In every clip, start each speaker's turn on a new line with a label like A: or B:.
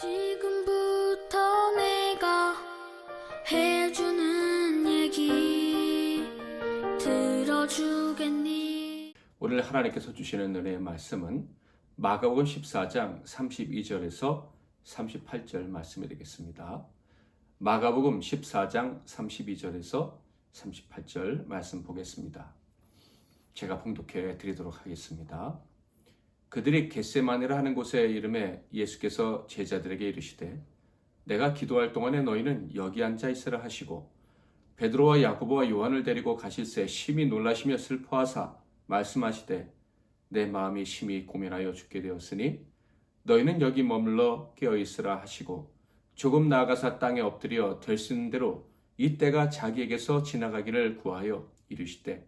A: 지금부터 내가 해주는 얘기 들어주겠니?
B: 오늘 하나님께서 주시는 은혜의 말씀은 마가복음 14장 32절에서 38절 말씀이 되겠습니다. 마가복음 14장 32절에서 38절 말씀 보겠습니다. 제가 봉독해 드리도록 하겠습니다. 그들이 겟세마네라 하는 곳에 이름에 예수께서 제자들에게 이르시되 내가 기도할 동안에 너희는 여기 앉아 있으라 하시고 베드로와 야고보와 요한을 데리고 가실새 심히 놀라시며 슬퍼하사 말씀하시되 내 마음이 심히 고민하여 죽게 되었으니 너희는 여기 머물러 깨어있으라 하시고 조금 나아가사 땅에 엎드려 될 수 있는 대로 이 때가 자기에게서 지나가기를 구하여 이르시되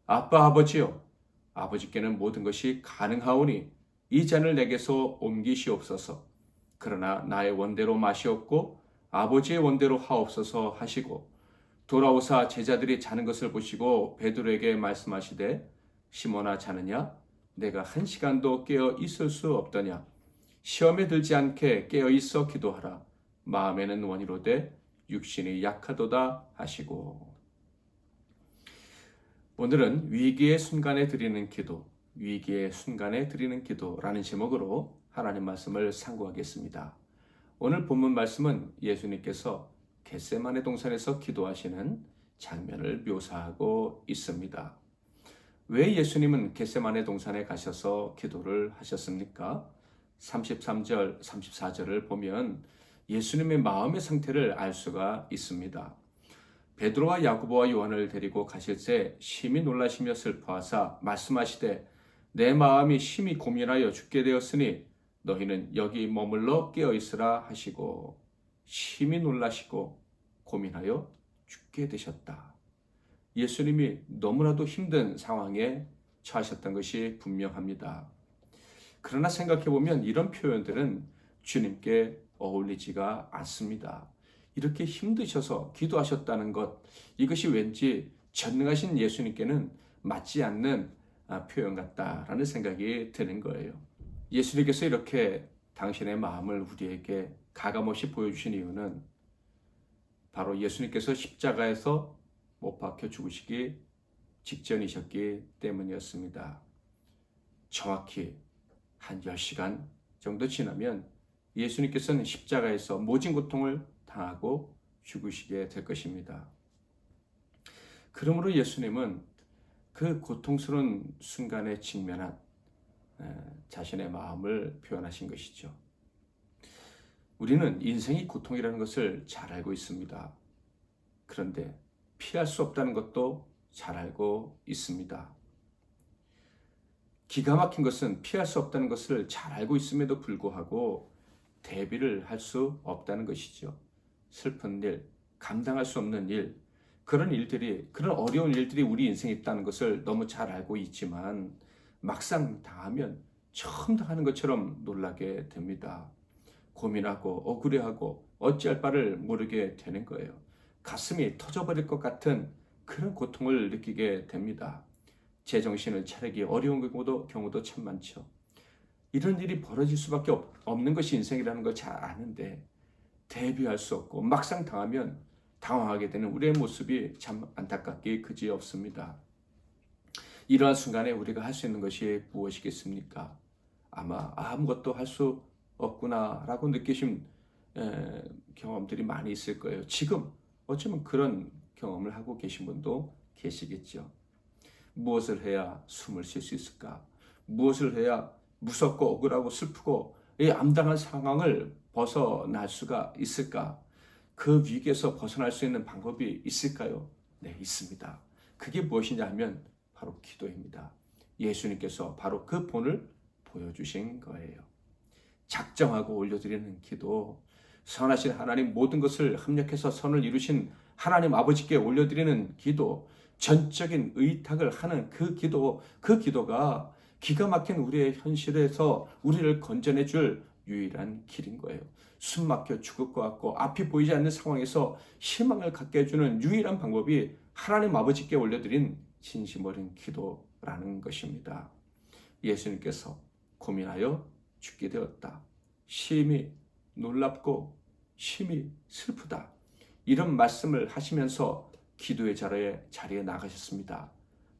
B: 아빠 아버지여 아버지께는 모든 것이 가능하오니 이 잔을 내게서 옮기시옵소서. 그러나 나의 원대로 마시옵고 아버지의 원대로 하옵소서 하시고 돌아오사 제자들이 자는 것을 보시고 베드로에게 말씀하시되 시몬아 자느냐? 내가 한 시간도 깨어 있을 수 없더냐? 시험에 들지 않게 깨어 있어 기도하라. 마음에는 원이로되 육신이 약하도다 하시고. 오늘은 위기의 순간에 드리는 기도, 위기의 순간에 드리는 기도라는 제목으로 하나님 말씀을 상고하겠습니다. 오늘 본문 말씀은 예수님께서 겟세마네 동산에서 기도하시는 장면을 묘사하고 있습니다. 왜 예수님은 겟세마네 동산에 가셔서 기도를 하셨습니까? 33절, 34절을 보면 예수님의 마음의 상태를 알 수가 있습니다. 베드로와 야고보와 요한을 데리고 가실새 심히 놀라시며 슬퍼하사 말씀하시되 내 마음이 심히 고민하여 죽게 되었으니 너희는 여기 머물러 깨어있으라 하시고 심히 놀라시고 고민하여 죽게 되셨다. 예수님이 너무나도 힘든 상황에 처하셨던 것이 분명합니다. 그러나 생각해보면 이런 표현들은 주님께 어울리지가 않습니다. 이렇게 힘드셔서 기도하셨다는 것, 이것이 왠지 전능하신 예수님께는 맞지 않는 표현 같다라는 생각이 드는 거예요. 예수님께서 이렇게 당신의 마음을 우리에게 가감없이 보여주신 이유는 바로 예수님께서 십자가에서 못 박혀 죽으시기 직전이셨기 때문이었습니다. 정확히 한 10시간 정도 지나면 예수님께서는 십자가에서 모진 고통을 당하고 죽으시게 될 것입니다. 그러므로 예수님은 그 고통스러운 순간에 직면한 자신의 마음을 표현하신 것이죠. 우리는 인생이 고통이라는 것을 잘 알고 있습니다. 그런데 피할 수 없다는 것도 잘 알고 있습니다. 기가 막힌 것은 피할 수 없다는 것을 잘 알고 있음에도 불구하고 대비를 할 수 없다는 것이죠. 슬픈 일, 감당할 수 없는 일, 그런 어려운 일들이 우리 인생에 있다는 것을 너무 잘 알고 있지만 막상 당하면 처음 당하는 것처럼 놀라게 됩니다. 고민하고 억울해하고 어찌할 바를 모르게 되는 거예요. 가슴이 터져버릴 것 같은 그런 고통을 느끼게 됩니다. 제정신을 차리기 어려운 경우도 참 많죠. 이런 일이 벌어질 수밖에 없는 것이 인생이라는 걸 잘 아는데 대비할 수 없고 막상 당하면 당황하게 되는 우리의 모습이 참 안타깝게 그지없습니다. 이러한 순간에 우리가 할 수 있는 것이 무엇이겠습니까? 아마 아무것도 할 수 없구나라고 느끼신 경험들이 많이 있을 거예요. 지금 어쩌면 그런 경험을 하고 계신 분도 계시겠죠. 무엇을 해야 숨을 쉴 수 있을까? 무엇을 해야 무섭고 억울하고 슬프고 이 암담한 상황을 벗어날 수가 있을까? 그 위기에서 벗어날 수 있는 방법이 있을까요? 네, 있습니다. 그게 무엇이냐 하면 바로 기도입니다. 예수님께서 바로 그 본을 보여주신 거예요. 작정하고 올려드리는 기도, 선하신 하나님 모든 것을 합력해서 선을 이루신 하나님 아버지께 올려드리는 기도, 전적인 의탁을 하는 그 기도가 기가 막힌 우리의 현실에서 우리를 건져내 줄 유일한 길인 거예요. 숨 막혀 죽을 것 같고 앞이 보이지 않는 상황에서 희망을 갖게 해주는 유일한 방법이 하나님 아버지께 올려드린 진심 어린 기도라는 것입니다. 예수님께서 고민하여 죽게 되었다. 심히 놀랍고 심히 슬프다. 이런 말씀을 하시면서 기도의 자리에 나가셨습니다.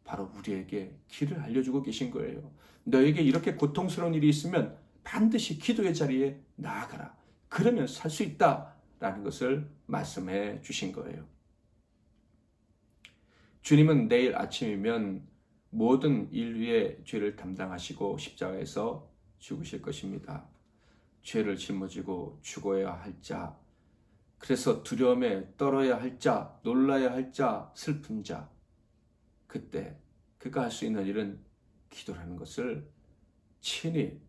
B: 바로 우리에게 길을 알려주고 계신 거예요. 너에게 이렇게 고통스러운 일이 있으면 반드시 기도의 자리에 나아가라. 그러면 살 수 있다라는 것을 말씀해 주신 거예요. 주님은 내일 아침이면 모든 인류의 죄를 담당하시고 십자가에서 죽으실 것입니다. 죄를 짊어지고 죽어야 할 자, 그래서 두려움에 떨어야 할 자, 놀라야 할 자, 슬픈 자, 그때 그가 할 수 있는 일은 기도라는 것을 친히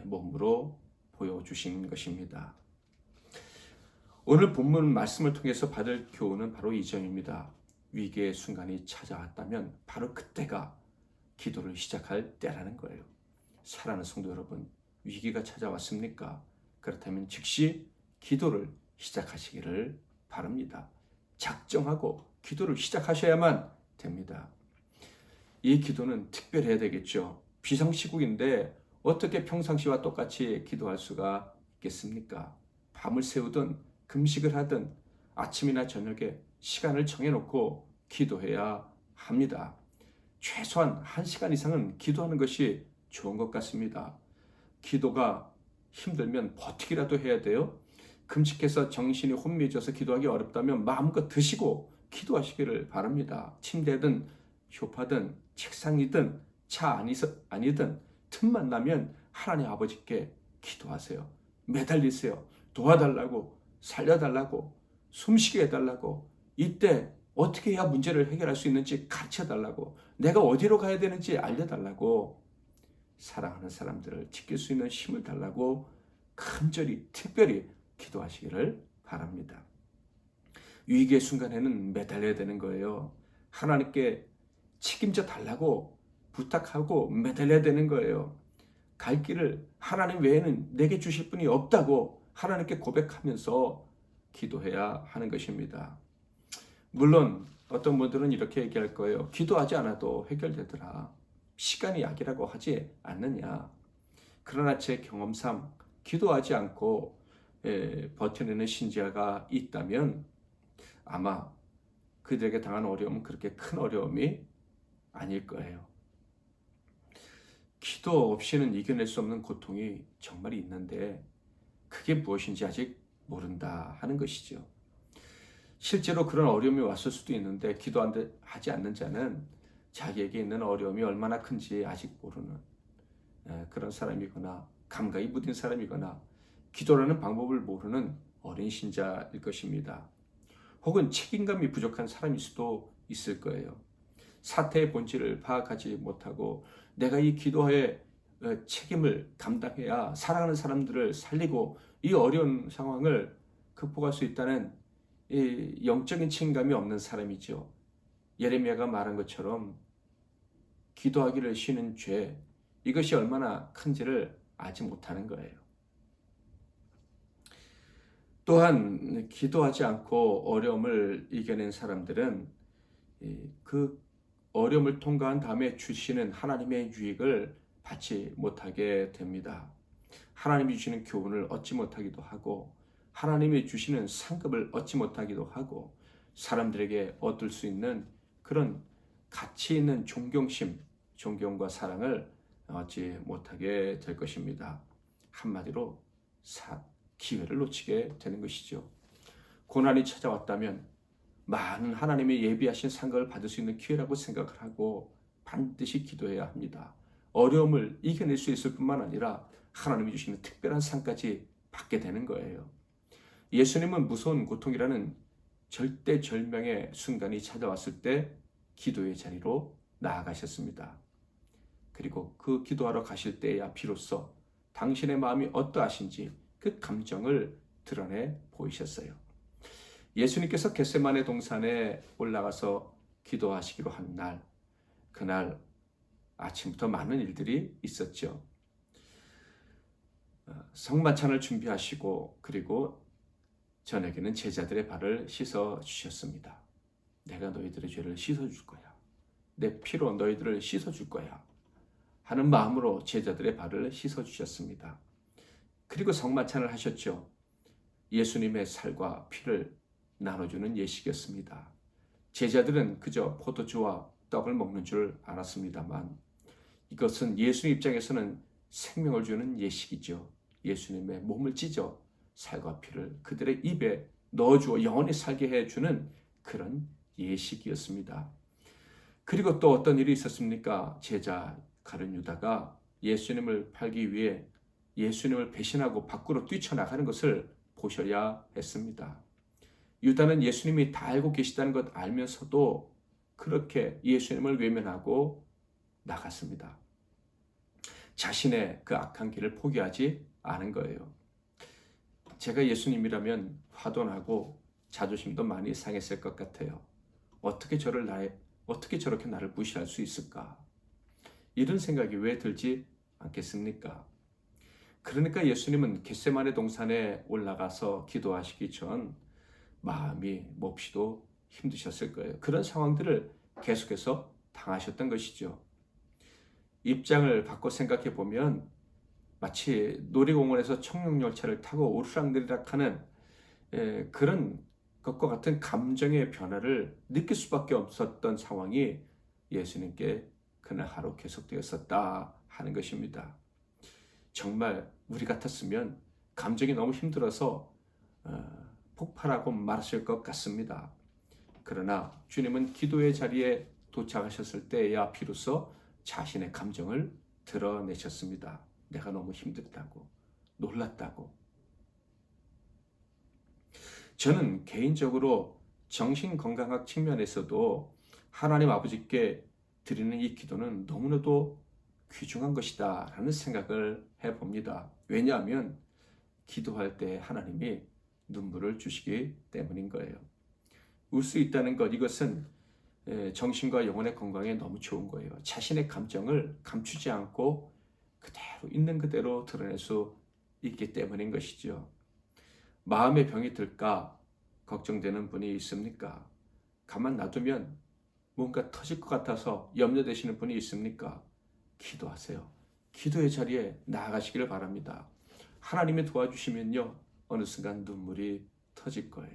B: 몸으로 보여주신 것입니다. 오늘 본문 말씀을 통해서 받을 교훈은 바로 이 점입니다. 위기의 순간이 찾아왔다면 바로 그때가 기도를 시작할 때라는 거예요. 사랑하는 성도 여러분, 위기가 찾아왔습니까? 그렇다면 즉시 기도를 시작하시기를 바랍니다. 작정하고 기도를 시작하셔야만 됩니다. 이 기도는 특별해야 되겠죠. 비상시국인데 어떻게 평상시와 똑같이 기도할 수가 있겠습니까? 밤을 새우든 금식을 하든 아침이나 저녁에 시간을 정해놓고 기도해야 합니다. 최소한 1시간 이상은 기도하는 것이 좋은 것 같습니다. 기도가 힘들면 버티기라도 해야 돼요. 금식해서 정신이 혼미해져서 기도하기 어렵다면 마음껏 드시고 기도하시기를 바랍니다. 침대든 소파든 책상이든 차 아니든 틈만 나면 하나님 아버지께 기도하세요. 매달리세요. 도와달라고, 살려달라고, 숨쉬게 해달라고, 이때 어떻게 해야 문제를 해결할 수 있는지 가르쳐달라고, 내가 어디로 가야 되는지 알려달라고, 사랑하는 사람들을 지킬 수 있는 힘을 달라고 간절히 특별히 기도하시기를 바랍니다. 위기의 순간에는 매달려야 되는 거예요. 하나님께 책임져 달라고 부탁하고 매달려야 되는 거예요. 갈 길을 하나님 외에는 내게 주실 분이 없다고 하나님께 고백하면서 기도해야 하는 것입니다. 물론 어떤 분들은 이렇게 얘기할 거예요. 기도하지 않아도 해결되더라. 시간이 약이라고 하지 않느냐. 그러나 제 경험상 기도하지 않고 버텨내는 신자가 있다면 아마 그들에게 당한 어려움은 그렇게 큰 어려움이 아닐 거예요. 기도 없이는 이겨낼 수 없는 고통이 정말 있는데 그게 무엇인지 아직 모른다 하는 것이죠. 실제로 그런 어려움이 왔을 수도 있는데 기도하지 않는 자는 자기에게 있는 어려움이 얼마나 큰지 아직 모르는 그런 사람이거나 감각이 무딘 사람이거나 기도라는 방법을 모르는 어린 신자일 것입니다. 혹은 책임감이 부족한 사람일 수도 있을 거예요. 사태의 본질을 파악하지 못하고 내가 이 기도의 책임을 감당해야 사랑하는 사람들을 살리고 이 어려운 상황을 극복할 수 있다는 이 영적인 책임감이 없는 사람이죠. 예레미야가 말한 것처럼 기도하기를 쉬는 죄, 이것이 얼마나 큰지를 알지 못하는 거예요. 또한 기도하지 않고 어려움을 이겨낸 사람들은 그 어려움을 통과한 다음에 주시는 하나님의 유익을 받지 못하게 됩니다. 하나님이 주시는 교훈을 얻지 못하기도 하고 하나님이 주시는 상급을 얻지 못하기도 하고 사람들에게 얻을 수 있는 그런 가치 있는 존경과 사랑을 얻지 못하게 될 것입니다. 한마디로 기회를 놓치게 되는 것이죠. 고난이 찾아왔다면 많은 하나님의 예비하신 상급을 받을 수 있는 기회라고 생각을 하고 반드시 기도해야 합니다. 어려움을 이겨낼 수 있을 뿐만 아니라 하나님이 주시는 특별한 상까지 받게 되는 거예요. 예수님은 무서운 고통이라는 절대절명의 순간이 찾아왔을 때 기도의 자리로 나아가셨습니다. 그리고 그 기도하러 가실 때야 비로소 당신의 마음이 어떠하신지 그 감정을 드러내 보이셨어요. 예수님께서 겟세마네 동산에 올라가서 기도하시기로 한 날, 그날 아침부터 많은 일들이 있었죠. 성만찬을 준비하시고 그리고 저녁에는 제자들의 발을 씻어 주셨습니다. 내가 너희들의 죄를 씻어 줄 거야. 내 피로 너희들을 씻어 줄 거야. 하는 마음으로 제자들의 발을 씻어 주셨습니다. 그리고 성만찬을 하셨죠. 예수님의 살과 피를 나눠주는 예식이었습니다. 제자들은 그저 포도주와 떡을 먹는 줄 알았습니다만 이것은 예수님 입장에서는 생명을 주는 예식이죠. 예수님의 몸을 찢어 살과 피를 그들의 입에 넣어주어 영원히 살게 해주는 그런 예식이었습니다. 그리고 또 어떤 일이 있었습니까? 제자 가룟 유다가 예수님을 팔기 위해 예수님을 배신하고 밖으로 뛰쳐나가는 것을 보셔야 했습니다. 유다는 예수님이 다 알고 계시다는 것 알면서도 그렇게 예수님을 외면하고 나갔습니다. 자신의 그 악한 길을 포기하지 않은 거예요. 제가 예수님이라면 화도 나고 자존심도 많이 상했을 것 같아요. 어떻게 저렇게 나를 무시할 수 있을까? 이런 생각이 왜 들지 않겠습니까? 그러니까 예수님은 겟세마네 동산에 올라가서 기도하시기 전 마음이 몹시도 힘드셨을 거예요. 그런 상황들을 계속해서 당하셨던 것이죠. 입장을 바꿔 생각해 보면 마치 놀이공원에서 청룡열차를 타고 오르락내리락하는 그런 것과 같은 감정의 변화를 느낄 수밖에 없었던 상황이 예수님께 그날 하루 계속되었었다 하는 것입니다. 정말 우리 같았으면 감정이 너무 힘들어서 폭발하고 말았을 것 같습니다. 그러나 주님은 기도의 자리에 도착하셨을 때야 비로소 자신의 감정을 드러내셨습니다. 내가 너무 힘들다고, 놀랐다고. 저는 개인적으로 정신건강학 측면에서도 하나님 아버지께 드리는 이 기도는 너무나도 귀중한 것이다 라는 생각을 해봅니다. 왜냐하면 기도할 때 하나님이 눈물을 주시기 때문인 거예요. 울 수 있다는 것, 이것은 정신과 영혼의 건강에 너무 좋은 거예요. 자신의 감정을 감추지 않고 그대로 있는 그대로 드러낼 수 있기 때문인 것이죠. 마음의 병이 들까 걱정되는 분이 있습니까? 가만 놔두면 뭔가 터질 것 같아서 염려되시는 분이 있습니까? 기도하세요. 기도의 자리에 나아가시기를 바랍니다. 하나님이 도와주시면요, 어느 순간 눈물이 터질 거예요.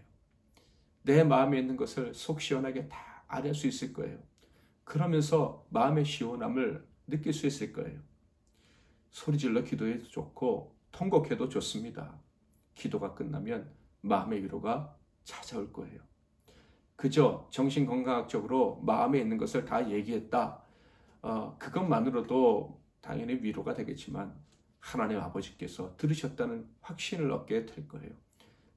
B: 내 마음에 있는 것을 속 시원하게 다 아뢰 수 있을 거예요. 그러면서 마음의 시원함을 느낄 수 있을 거예요. 소리질러 기도해도 좋고 통곡해도 좋습니다. 기도가 끝나면 마음의 위로가 찾아올 거예요. 그저 정신건강학적으로 마음에 있는 것을 다 얘기했다. 그것만으로도 당연히 위로가 되겠지만 하나님 아버지께서 들으셨다는 확신을 얻게 될 거예요.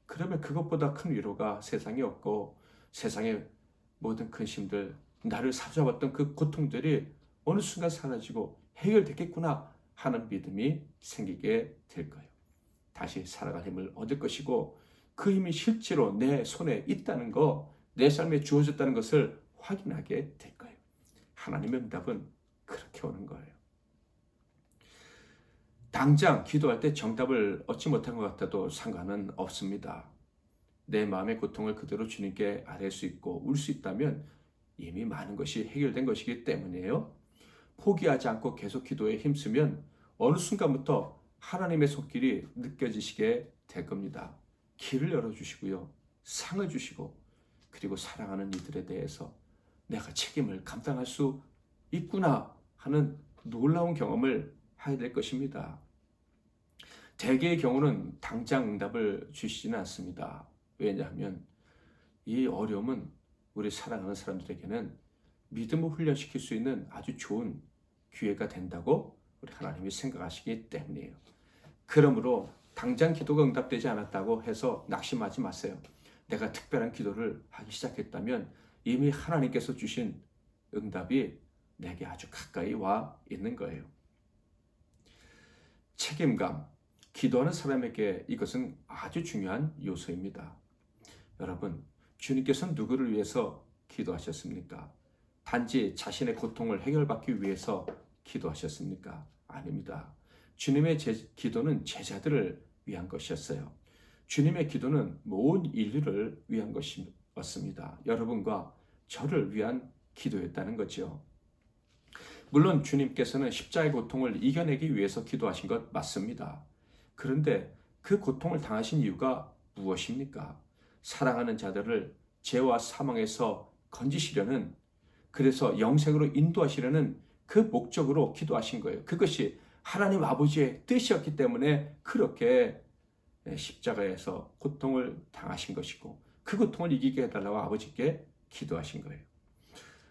B: 그러면 그것보다 큰 위로가 세상에 없고 세상의 모든 근심들, 나를 사로잡았던 그 고통들이 어느 순간 사라지고 해결되겠구나 하는 믿음이 생기게 될 거예요. 다시 살아갈 힘을 얻을 것이고 그 힘이 실제로 내 손에 있다는 거, 내 삶에 주어졌다는 것을 확인하게 될 거예요. 하나님의 응답은 그렇게 오는 거예요. 당장 기도할 때 정답을 얻지 못한 것 같아도 상관은 없습니다. 내 마음의 고통을 그대로 주님께 아뢰 수 있고 울 수 있다면 이미 많은 것이 해결된 것이기 때문이에요. 포기하지 않고 계속 기도에 힘쓰면 어느 순간부터 하나님의 손길이 느껴지시게 될 겁니다. 길을 열어주시고요. 상을 주시고 그리고 사랑하는 이들에 대해서 내가 책임을 감당할 수 있구나 하는 놀라운 경험을 하게 될 것입니다. 대개의 경우는 당장 응답을 주시지는 않습니다. 왜냐하면 이 어려움은 우리 사랑하는 사람들에게는 믿음을 훈련시킬 수 있는 아주 좋은 기회가 된다고 우리 하나님이 생각하시기 때문이에요. 그러므로 당장 기도가 응답되지 않았다고 해서 낙심하지 마세요. 내가 특별한 기도를 하기 시작했다면 이미 하나님께서 주신 응답이 내게 아주 가까이 와 있는 거예요. 책임감, 기도하는 사람에게 이것은 아주 중요한 요소입니다. 여러분, 주님께서는 누구를 위해서 기도하셨습니까? 단지 자신의 고통을 해결받기 위해서 기도하셨습니까? 아닙니다. 주님의 기도는 제자들을 위한 것이었어요. 주님의 기도는 온 인류를 위한 것이었습니다. 여러분과 저를 위한 기도였다는 거죠. 물론 주님께서는 십자가의 고통을 이겨내기 위해서 기도하신 것 맞습니다. 그런데 그 고통을 당하신 이유가 무엇입니까? 사랑하는 자들을 죄와 사망에서 건지시려는, 그래서 영생으로 인도하시려는 그 목적으로 기도하신 거예요. 그것이 하나님 아버지의 뜻이었기 때문에 그렇게 십자가에서 고통을 당하신 것이고, 그 고통을 이기게 해달라고 아버지께 기도하신 거예요.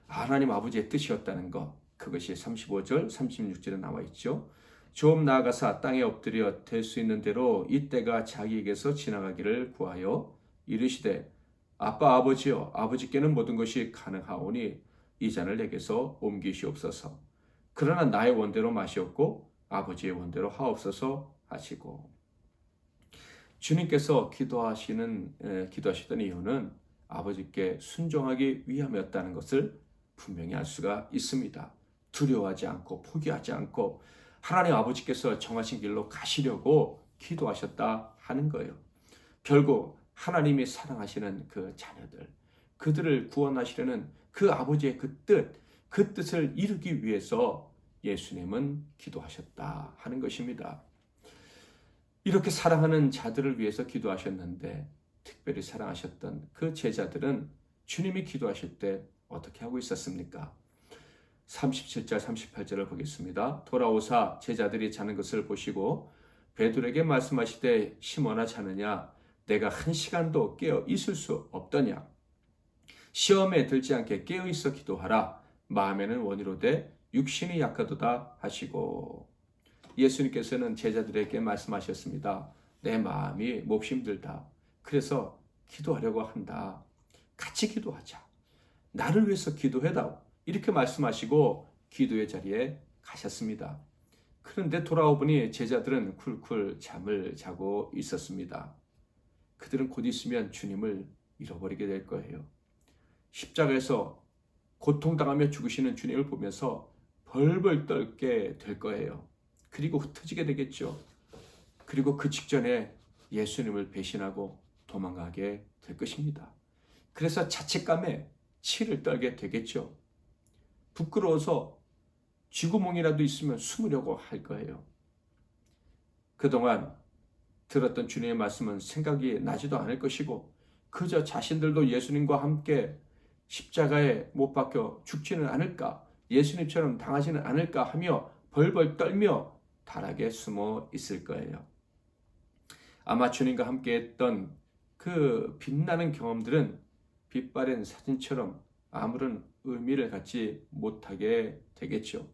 B: 하나님 아버지의 뜻이었다는 것, 그것이 35절, 36절에 나와 있죠. 좀 나아가사 땅에 엎드려 될 수 있는 대로 이때가 자기에게서 지나가기를 구하여 이르시되 아빠 아버지여, 아버지께는 모든 것이 가능하오니 이 잔을 내게서 옮기시옵소서. 그러나 나의 원대로 마시옵고 아버지의 원대로 하옵소서 하시고, 주님께서 기도하시던 이유는 아버지께 순종하기 위함이었다는 것을 분명히 알 수가 있습니다. 두려워하지 않고 포기하지 않고 하나님 아버지께서 정하신 길로 가시려고 기도하셨다 하는 거예요. 결국 하나님이 사랑하시는 그 자녀들, 그들을 구원하시려는 그 아버지의 그 뜻을 이루기 위해서 예수님은 기도하셨다 하는 것입니다. 이렇게 사랑하는 자들을 위해서 기도하셨는데, 특별히 사랑하셨던 그 제자들은 주님이 기도하실 때 어떻게 하고 있었습니까? 37절 38절을 보겠습니다. 돌아오사 제자들이 자는 것을 보시고 베드로에게 말씀하시되 시몬아 자느냐, 내가 한 시간도 깨어 있을 수 없더냐. 시험에 들지 않게 깨어 있어 기도하라. 마음에는 원이로되 육신이 약하도다 하시고, 예수님께서는 제자들에게 말씀하셨습니다. 내 마음이 몹시 힘들다. 그래서 기도하려고 한다. 같이 기도하자. 나를 위해서 기도해다오. 이렇게 말씀하시고 기도의 자리에 가셨습니다. 그런데 돌아오보니 제자들은 쿨쿨 잠을 자고 있었습니다. 그들은 곧 있으면 주님을 잃어버리게 될 거예요. 십자가에서 고통당하며 죽으시는 주님을 보면서 벌벌 떨게 될 거예요. 그리고 흩어지게 되겠죠. 그리고 그 직전에 예수님을 배신하고 도망가게 될 것입니다. 그래서 자책감에 치를 떨게 되겠죠. 부끄러워서 쥐구멍이라도 있으면 숨으려고 할 거예요. 그동안 들었던 주님의 말씀은 생각이 나지도 않을 것이고, 그저 자신들도 예수님과 함께 십자가에 못 박혀 죽지는 않을까, 예수님처럼 당하지는 않을까 하며 벌벌 떨며 달하게 숨어 있을 거예요. 아마 주님과 함께 했던 그 빛나는 경험들은 빛바랜 사진처럼 아무런 의미를 갖지 못하게 되겠죠.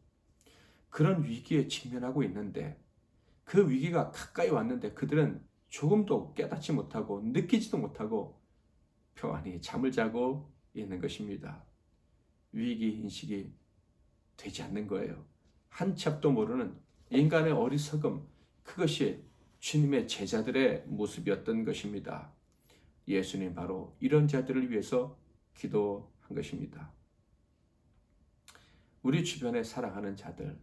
B: 그런 위기에 직면하고 있는데, 그 위기가 가까이 왔는데 그들은 조금도 깨닫지 못하고 느끼지도 못하고 평안히 잠을 자고 있는 것입니다. 위기 인식이 되지 않는 거예요. 한참도 모르는 인간의 어리석음, 그것이 주님의 제자들의 모습이었던 것입니다. 예수님 바로 이런 자들을 위해서 기도한 것입니다. 우리 주변에 사랑하는 자들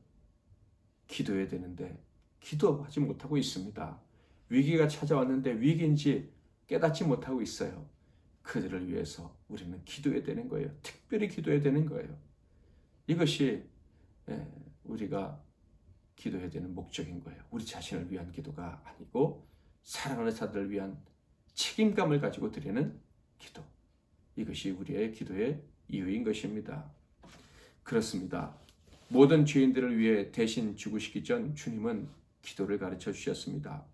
B: 기도해야 되는데 기도하지 못하고 있습니다. 위기가 찾아왔는데 위기인지 깨닫지 못하고 있어요. 그들을 위해서 우리는 기도해야 되는 거예요. 특별히 기도해야 되는 거예요. 이것이 우리가 기도해야 되는 목적인 거예요. 우리 자신을 위한 기도가 아니고 사랑하는 자들을 위한 책임감을 가지고 드리는 기도. 이것이 우리의 기도의 이유인 것입니다. 그렇습니다. 모든 죄인들을 위해 대신 죽으시기 전 주님은 기도를 가르쳐 주셨습니다.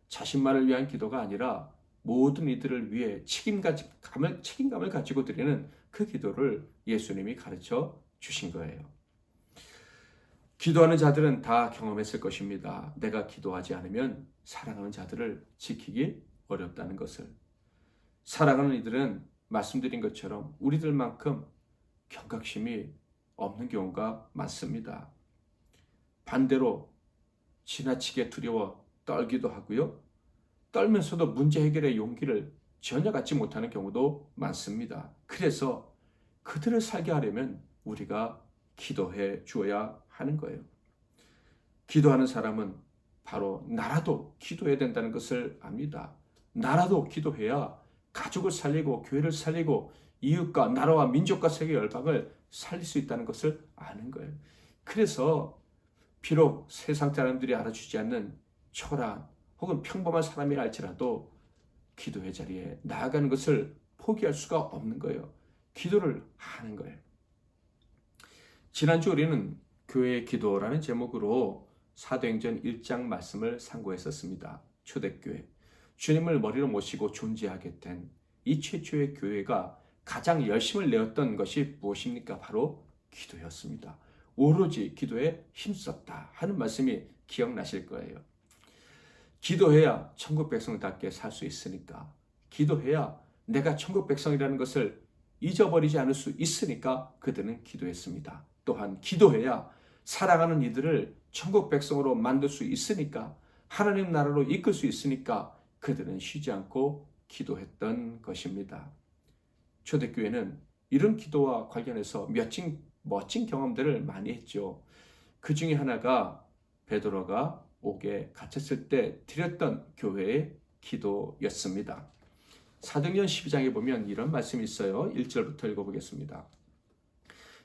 B: 자신만을 위한 기도가 아니라 모든 이들을 위해 책임감을 가지고 드리는 그 기도를 예수님이 가르쳐 주신 거예요. 기도하는 자들은 다 경험했을 것입니다. 내가 기도하지 않으면 사랑하는 자들을 지키기 어렵다는 것을. 사랑하는 이들은 말씀드린 것처럼 우리들만큼 경각심이 없는 경우가 많습니다. 반대로 지나치게 두려워 떨기도 하고요. 떨면서도 문제 해결의 용기를 전혀 갖지 못하는 경우도 많습니다. 그래서 그들을 살게 하려면 우리가 기도해 주어야 하는 거예요. 기도하는 사람은 바로 나라도 기도해야 된다는 것을 압니다. 나라도 기도해야 가족을 살리고 교회를 살리고 이웃과 나라와 민족과 세계 열방을 살릴 수 있다는 것을 아는 거예요. 그래서 비록 세상 사람들이 알아주지 않는 초라한 혹은 평범한 사람이라 할지라도 기도의 자리에 나아가는 것을 포기할 수가 없는 거예요. 기도를 하는 거예요. 지난주 우리는 교회의 기도라는 제목으로 사도행전 1장 말씀을 상고했었습니다. 초대교회, 주님을 머리로 모시고 존재하게 된 이 최초의 교회가 가장 열심을 내었던 것이 무엇입니까? 바로 기도였습니다. 오로지 기도에 힘썼다 하는 말씀이 기억나실 거예요. 기도해야 천국 백성답게 살 수 있으니까, 기도해야 내가 천국 백성이라는 것을 잊어버리지 않을 수 있으니까 그들은 기도했습니다. 또한 기도해야 살아가는 이들을 천국 백성으로 만들 수 있으니까, 하나님 나라로 이끌 수 있으니까 그들은 쉬지 않고 기도했던 것입니다. 초대교회는 이런 기도와 관련해서 멋진 경험들을 많이 했죠. 그 중에 하나가 베드로가 옥에 갇혔을 때 드렸던 교회의 기도였습니다. 사도행전 12장에 보면 이런 말씀이 있어요. 1절부터 읽어보겠습니다.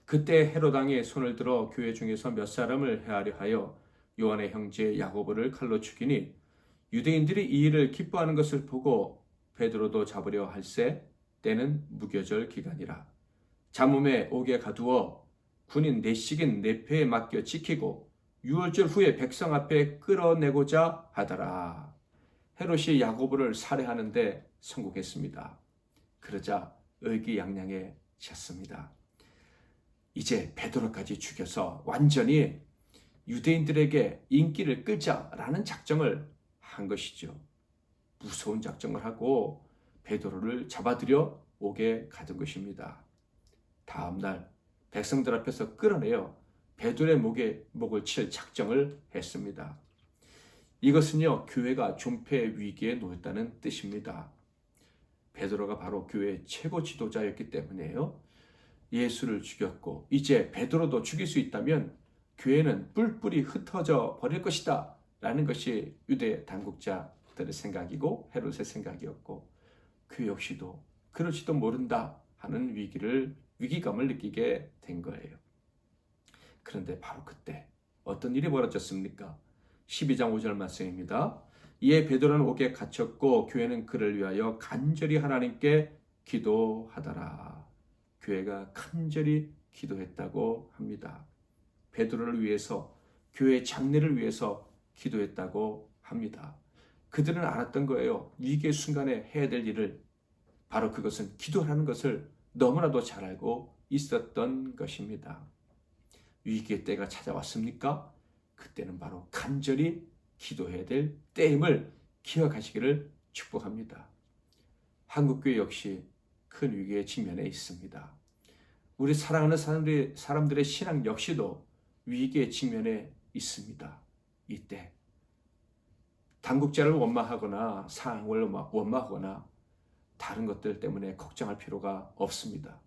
B: 그때 헤롯 왕이 손을 들어 교회 중에서 몇 사람을 해하려 하여 요한의 형제 야고보를 칼로 죽이니, 유대인들이 이 일을 기뻐하는 것을 보고 베드로도 잡으려 할세 때는 무교절 기간이라. 잠음에 옥에 가두어 군인 내식인 내패에 맡겨 지키고 6월절 후에 백성 앞에 끌어내고자 하더라. 헤롯이 야고보를 살해하는데 성공했습니다. 그러자 의기양양해졌습니다. 이제 베드로까지 죽여서 완전히 유대인들에게 인기를 끌자라는 작정을 한 것이죠. 무서운 작정을 하고 베드로를 잡아들여 옥에 가둔 것입니다. 다음 날 백성들 앞에서 끌어내어 베드로의 목을 칠 작정을 했습니다. 이것은요, 교회가 존폐 위기에 놓였다는 뜻입니다. 베드로가 바로 교회의 최고 지도자였기 때문에요. 예수를 죽였고 이제 베드로도 죽일 수 있다면 교회는 뿔뿔이 흩어져 버릴 것이다 라는 것이 유대 당국자들의 생각이고 헤롯의 생각이었고, 그 역시도 그럴지도 모른다 하는 위기감을 느끼게 된 거예요. 그런데 바로 그때 어떤 일이 벌어졌습니까? 12장 5절 말씀입니다. 이에 베드로는 옥에 갇혔고 교회는 그를 위하여 간절히 하나님께 기도하더라. 교회가 간절히 기도했다고 합니다. 베드로를 위해서, 교회 장례를 위해서 기도했다고 합니다. 그들은 알았던 거예요. 위기의 순간에 해야 될 일을, 바로 그것은 기도하는 것을 너무나도 잘 알고 있었던 것입니다. 위기의 때가 찾아왔습니까? 그때는 바로 간절히 기도해야 될 때임을 기억하시기를 축복합니다. 한국교회 역시 큰 위기에 직면해 있습니다. 우리 사랑하는 사람들의 신앙 역시도 위기에 직면해 있습니다. 이때 당국자를 원망하거나 상황을 원망하거나 다른 것들 때문에 걱정할 필요가 없습니다.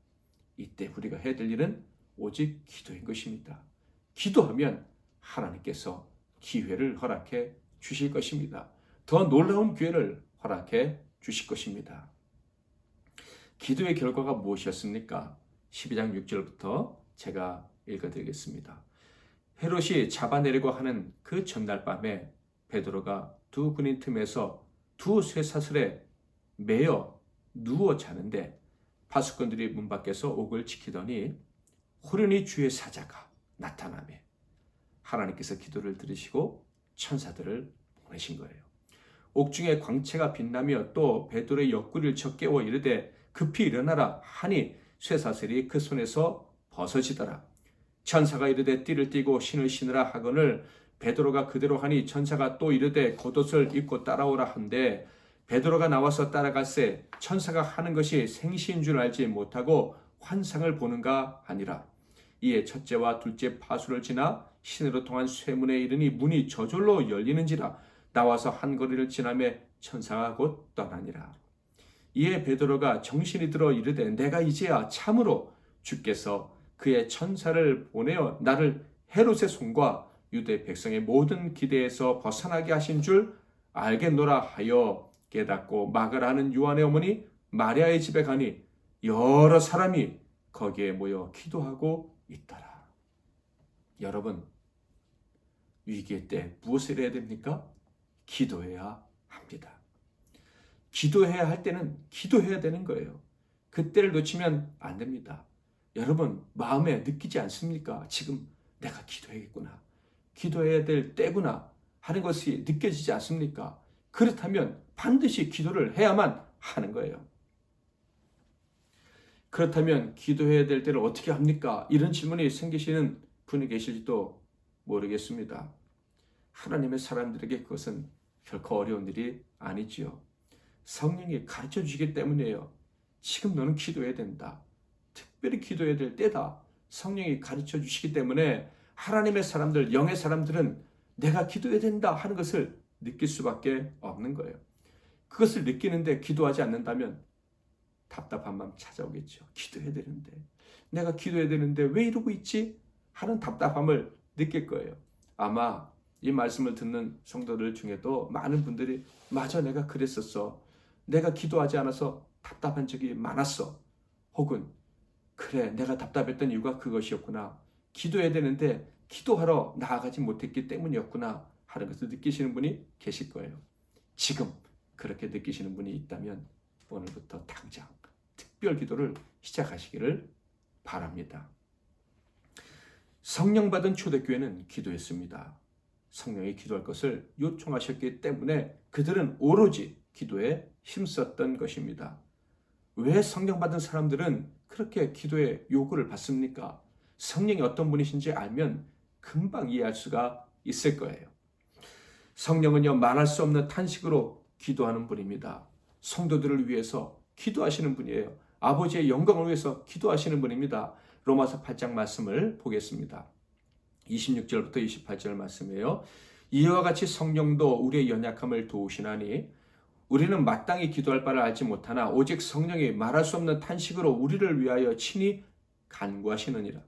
B: 이때 우리가 해야 될 일은 오직 기도인 것입니다. 기도하면 하나님께서 기회를 허락해 주실 것입니다. 더 놀라운 기회를 허락해 주실 것입니다. 기도의 결과가 무엇이었습니까? 12장 6절부터 제가 읽어드리겠습니다. 헤롯이 잡아내려고 하는 그 전날 밤에 베드로가 두 군인 틈에서 두 쇠사슬에 매여 누워 자는데 파수꾼들이 문 밖에서 옥을 지키더니 호련히 주의 사자가 나타나매 하나님께서 기도를 들으시고 천사들을 보내신 거예요. 옥중에 광채가 빛나며 또 베드로의 옆구리를 쳐 깨워 이르되 급히 일어나라 하니 쇠사슬이 그 손에서 벗어지더라. 천사가 이르되 띠를 띠고 신을 신으라 하거늘 베드로가 그대로 하니 천사가 또 이르되 겉옷을 입고 따라오라 한데 베드로가 나와서 따라갈새 천사가 하는 것이 생시인 줄 알지 못하고 환상을 보는가 하니라. 이에 첫째와 둘째 파수를 지나 신으로 통한 쇠문에 이르니 문이 저절로 열리는지라. 나와서 한 거리를 지나매 천사가 곧 떠나니라. 이에 베드로가 정신이 들어 이르되 내가 이제야 참으로 주께서 그의 천사를 보내어 나를 헤롯의 손과 유대 백성의 모든 기대에서 벗어나게 하신 줄 알겠노라 하여 깨닫고 막을 하는 요한의 어머니 마리아의 집에 가니 여러 사람이 거기에 모여 기도하고 있더라. 여러분, 위기의 때 무엇을 해야 됩니까? 기도해야 합니다. 기도해야 할 때는 기도해야 되는 거예요. 그때를 놓치면 안 됩니다. 여러분 마음에 느끼지 않습니까? 지금 내가 기도해야겠구나. 기도해야 될 때구나 하는 것이 느껴지지 않습니까? 그렇다면 반드시 기도를 해야만 하는 거예요. 그렇다면 기도해야 될 때를 어떻게 합니까? 이런 질문이 생기시는 분이 계실지도 모르겠습니다. 하나님의 사람들에게 그것은 결코 어려운 일이 아니지요. 성령이 가르쳐 주시기 때문이에요. 지금 너는 기도해야 된다. 특별히 기도해야 될 때다. 성령이 가르쳐 주시기 때문에 하나님의 사람들, 영의 사람들은 내가 기도해야 된다 하는 것을 느낄 수밖에 없는 거예요. 그것을 느끼는데 기도하지 않는다면 답답한 마음 찾아오겠죠. 기도해야 되는데, 내가 기도해야 되는데 왜 이러고 있지? 하는 답답함을 느낄 거예요. 아마 이 말씀을 듣는 성도들 중에도 많은 분들이 맞아, 내가 그랬었어. 내가 기도하지 않아서 답답한 적이 많았어. 혹은 그래, 내가 답답했던 이유가 그것이었구나. 기도해야 되는데 기도하러 나아가지 못했기 때문이었구나 하는 것을 느끼시는 분이 계실 거예요. 지금 그렇게 느끼시는 분이 있다면 오늘부터 당장 특별 기도를 시작하시기를 바랍니다. 성령 받은 초대교회는 기도했습니다. 성령이 기도할 것을 요청하셨기 때문에 그들은 오로지 기도에 힘썼던 것입니다. 왜 성령 받은 사람들은 그렇게 기도의 요구를 받습니까? 성령이 어떤 분이신지 알면 금방 이해할 수가 있을 거예요. 성령은요, 말할 수 없는 탄식으로 기도하는 분입니다. 성도들을 위해서 기도하시는 분이에요. 아버지의 영광을 위해서 기도하시는 분입니다. 로마서 8장 말씀을 보겠습니다. 26절부터 28절 말씀이에요. 이와 같이 성령도 우리의 연약함을 도우시나니 우리는 마땅히 기도할 바를 알지 못하나 오직 성령이 말할 수 없는 탄식으로 우리를 위하여 친히 간구하시느니라.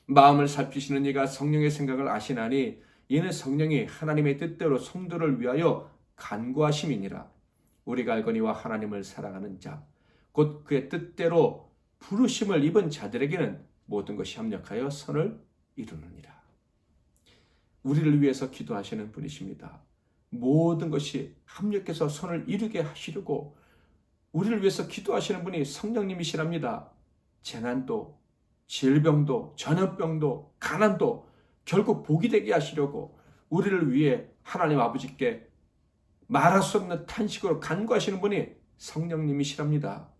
B: 마음을 살피시는 이가 성령의 생각을 아시나니 이는 성령이 하나님의 뜻대로 성도를 위하여 간구하심이니라. 우리가 알거니와 하나님을 사랑하는 자 곧 그의 뜻대로 부르심을 입은 자들에게는 모든 것이 합력하여 선을 이루느니라. 우리를 위해서 기도하시는 분이십니다. 모든 것이 합력해서 선을 이루게 하시려고 우리를 위해서 기도하시는 분이 성령님이시랍니다. 재난도, 질병도, 전염병도, 가난도 결국 복이 되게 하시려고 우리를 위해 하나님 아버지께 말할 수 없는 탄식으로 간구하시는 분이 성령님이시랍니다.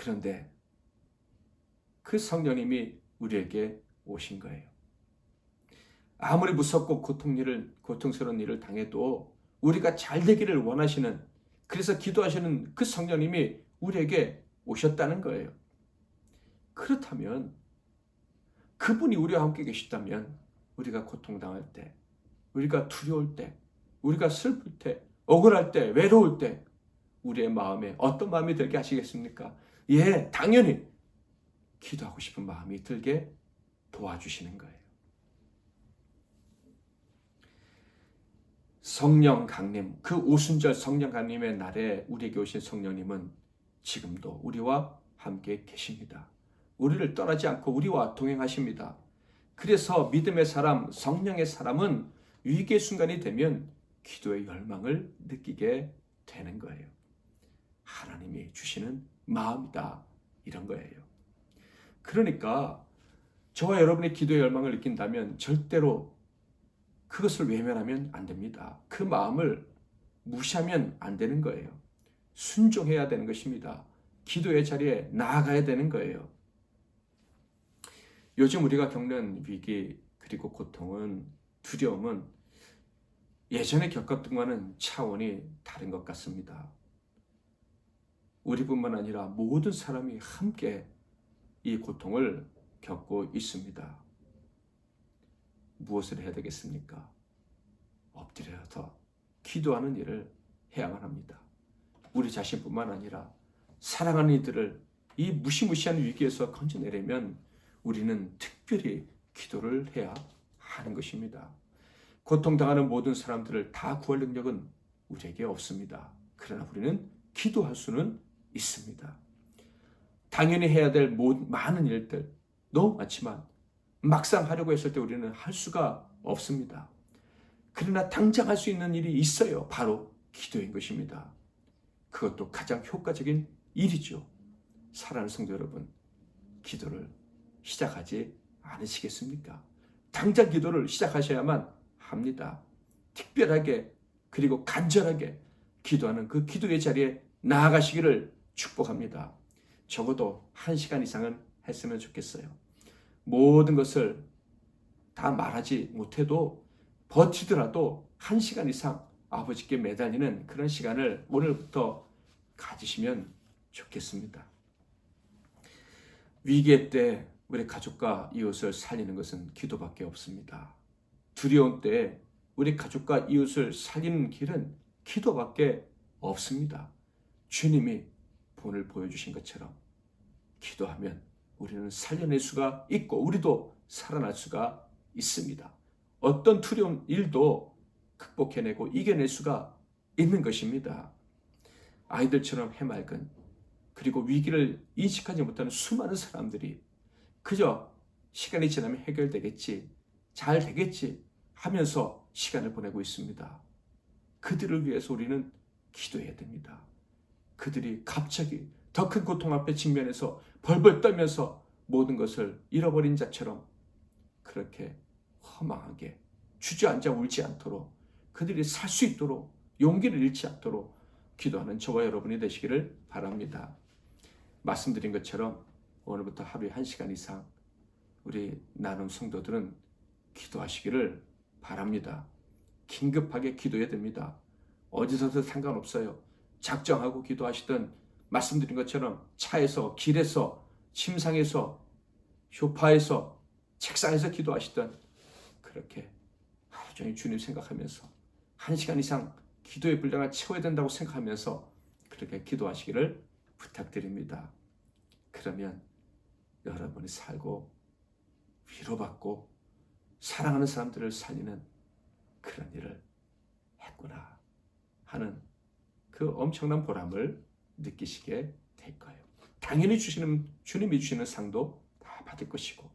B: 그런데 그 성령님이 우리에게 오신 거예요. 아무리 무섭고 고통스러운 일을 당해도 우리가 잘 되기를 원하시는, 그래서 기도하시는 그 성령님이 우리에게 오셨다는 거예요. 그렇다면 그분이 우리와 함께 계시다면 우리가 고통당할 때, 우리가 두려울 때, 우리가 슬플 때, 억울할 때, 외로울 때 우리의 마음에 어떤 마음이 들게 하시겠습니까? 예, 당연히 기도하고 싶은 마음이 들게 도와주시는 거예요. 성령 강림, 그 오순절 성령 강림의 날에 우리에게 오신 성령님은 지금도 우리와 함께 계십니다. 우리를 떠나지 않고 우리와 동행하십니다. 그래서 믿음의 사람, 성령의 사람은 위기의 순간이 되면 기도의 열망을 느끼게 되는 거예요. 하나님이 주시는 마음이다, 이런 거예요. 그러니까 저와 여러분의 기도의 열망을 느낀다면 절대로 그것을 외면하면 안 됩니다. 그 마음을 무시하면 안 되는 거예요. 순종해야 되는 것입니다. 기도의 자리에 나아가야 되는 거예요. 요즘 우리가 겪는 위기, 그리고 고통은, 두려움은 예전에 겪었던 것과는 차원이 다른 것 같습니다. 우리뿐만 아니라 모든 사람이 함께 이 고통을 겪고 있습니다. 무엇을 해야 되겠습니까? 엎드려서 기도하는 일을 해야만 합니다. 우리 자신뿐만 아니라 사랑하는 이들을 이 무시무시한 위기에서 건져내려면 우리는 특별히 기도를 해야 하는 것입니다. 고통당하는 모든 사람들을 다 구할 능력은 우리에게 없습니다. 그러나 우리는 기도할 수는 있습니다. 당연히 해야 될 많은 일들 너무 많지만 막상 하려고 했을 때 우리는 할 수가 없습니다. 그러나 당장 할 수 있는 일이 있어요. 바로 기도인 것입니다. 그것도 가장 효과적인 일이죠. 사랑하는 성도 여러분, 기도를 시작하지 않으시겠습니까? 당장 기도를 시작하셔야만 합니다. 특별하게 그리고 간절하게 기도하는 그 기도의 자리에 나아가시기를 축복합니다. 적어도 1시간 이상은 했으면 좋겠어요. 모든 것을 다 말하지 못해도 버티더라도 1시간 이상 아버지께 매달리는 그런 시간을 오늘부터 가지시면 좋겠습니다. 위기의 때 우리 가족과 이웃을 살리는 것은 기도밖에 없습니다. 두려운 때 우리 가족과 이웃을 살리는 길은 기도밖에 없습니다. 주님이 본을 보여주신 것처럼 기도하면 우리는 살려낼 수가 있고 우리도 살아날 수가 있습니다. 어떤 두려운 일도 극복해내고 이겨낼 수가 있는 것입니다. 아이들처럼 해맑은 그리고 위기를 인식하지 못하는 수많은 사람들이 그저 시간이 지나면 해결되겠지, 잘 되겠지 하면서 시간을 보내고 있습니다. 그들을 위해서 우리는 기도해야 됩니다. 그들이 갑자기 더 큰 고통 앞에 직면해서 벌벌 떨면서 모든 것을 잃어버린 자처럼 그렇게 허망하게 주저앉아 울지 않도록 그들이 살 수 있도록 용기를 잃지 않도록 기도하는 저와 여러분이 되시기를 바랍니다. 말씀드린 것처럼 오늘부터 하루에 1시간 이상 우리 나눔 성도들은 기도하시기를 바랍니다. 긴급하게 기도해야 됩니다. 어디서도 상관없어요. 작정하고 기도하시든 말씀드린 것처럼 차에서, 길에서, 침상에서, 소파에서, 책상에서 기도하시든 그렇게 하루 종일 주님 생각하면서 1시간 이상 기도의 분량을 채워야 된다고 생각하면서 그렇게 기도하시기를 부탁드립니다. 그러면 여러분이 살고 위로받고 사랑하는 사람들을 살리는 그런 일을 했구나 하는 그 엄청난 보람을 느끼시게 될 거예요. 당연히 주님이 주시는 상도 다 받을 것이고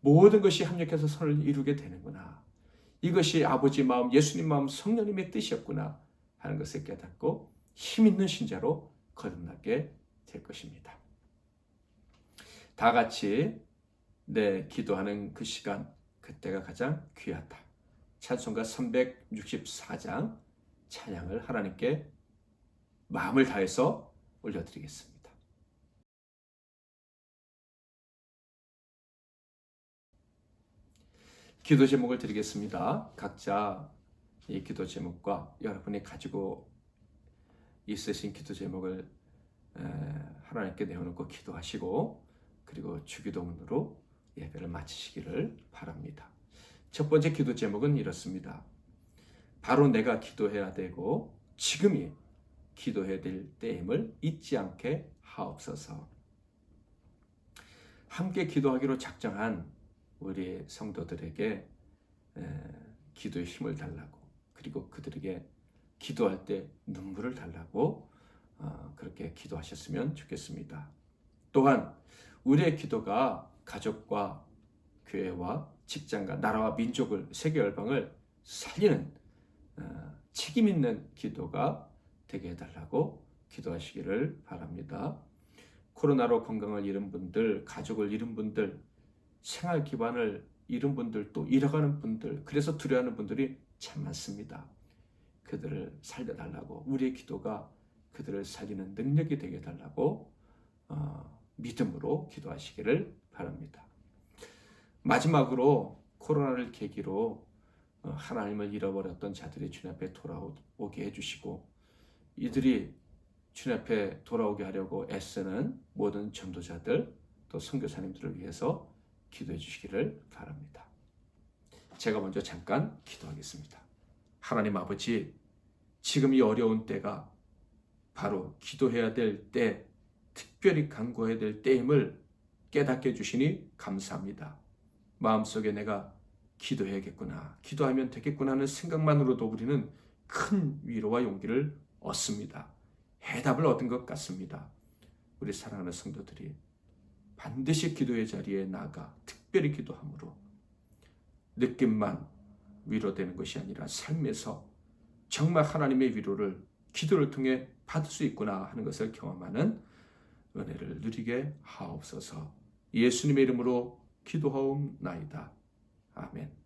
B: 모든 것이 합력해서 선을 이루게 되는구나. 이것이 아버지 마음, 예수님 마음, 성령님의 뜻이었구나 하는 것을 깨닫고 힘있는 신자로 거듭나게 될 것입니다. 다 같이 기도하는 그 시간, 그때가 가장 귀하다. 찬송가 364장 찬양을 하나님께 마음을 다해서 올려드리겠습니다. 기도 제목을 드리겠습니다. 각자 이 기도 제목과 여러분이 가지고 있으신 기도 제목을 하나님께 내어놓고 기도하시고 그리고 주기도문으로 예배를 마치시기를 바랍니다. 첫 번째 기도 제목은 이렇습니다. 바로 내가 기도해야 되고 지금이 기도해야 될 때임을 잊지 않게 하옵소서. 함께 기도하기로 작정한 우리 성도들에게 기도의 힘을 달라고 그리고 그들에게 기도할 때 눈물을 달라고 그렇게 기도하셨으면 좋겠습니다. 또한 우리의 기도가 가족과 교회와 직장과 나라와 민족을 세계 열방을 살리는 책임 있는 기도가 되게 해달라고 기도하시기를 바랍니다. 코로나로 건강을 잃은 분들, 가족을 잃은 분들, 생활 기반을 잃은 분들, 또 잃어가는 분들, 그래서 두려워하는 분들이 참 많습니다. 그들을 살려달라고, 우리의 기도가 그들을 살리는 능력이 되게 해달라고 믿음으로 기도하시기를 바랍니다. 마지막으로 코로나를 계기로 하나님을 잃어버렸던 자들이 주님 앞에 돌아오게 해주시고 이들이 주님 앞에 돌아오게 하려고 애쓰는 모든 전도자들 또 선교사님들을 위해서 기도해 주시기를 바랍니다. 제가 먼저 잠깐 기도하겠습니다. 하나님 아버지, 지금 이 어려운 때가 바로 기도해야 될 때, 특별히 간구해야 될 때임을 깨닫게 해주시니 감사합니다. 마음속에 내가 기도해야겠구나, 기도하면 되겠구나 하는 생각만으로도 우리는 큰 위로와 용기를 얻습니다. 해답을 얻은 것 같습니다. 우리 사랑하는 성도들이 반드시 기도의 자리에 나가 특별히 기도함으로 느낌만 위로되는 것이 아니라 삶에서 정말 하나님의 위로를 기도를 통해 받을 수 있구나 하는 것을 경험하는 은혜를 누리게 하옵소서. 예수님의 이름으로 기도하옵나이다. 아멘.